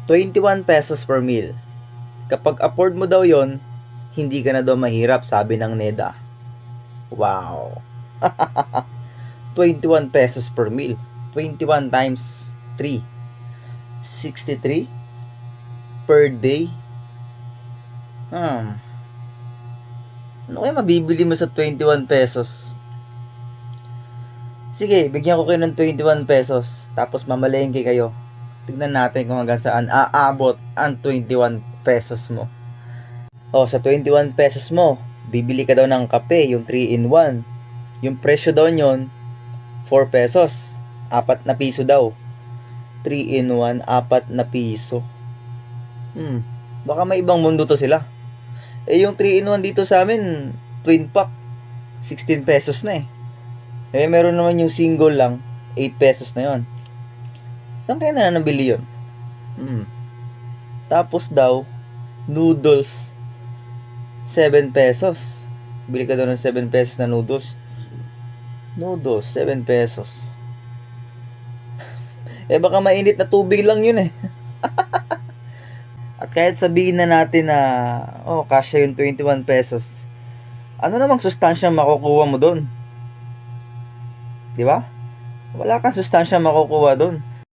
21 pesos per meal. Kapag afford mo daw yon, hindi ka na daw mahirap, sabi ng NEDA. Wow. 21 pesos per meal. 21 times 3. 63 per day. Ano kaya mabibili mo sa 21 pesos? Sige, bigyan ko kayo ng 21 pesos. Tapos mamalengke kayo. Tignan natin kung hanggang saan aabot ang 21 pesos mo. Sa 21 pesos mo, bibili ka daw ng kape, yung 3-in-1. Yung presyo daw nyon, 4 pesos. 4 na piso daw. 3-in-1, 4 na piso. Baka may ibang mundo to sila. Yung 3-in-1 dito sa amin, twin pack, 16 pesos na eh. Meron naman yung single lang, 8 pesos na yon. Saan kaya na nabili yun? Tapos daw, noodles, 7 pesos. Bili ka daw ng 7 pesos na noodles. Noodles, 7 pesos. Baka mainit na tubig lang yun eh. At kahit sabihin na natin na, kasya yung 21 pesos. Ano namang sustansya makukuha mo doon? Di ba? Wala kang sustansya makukuha doon.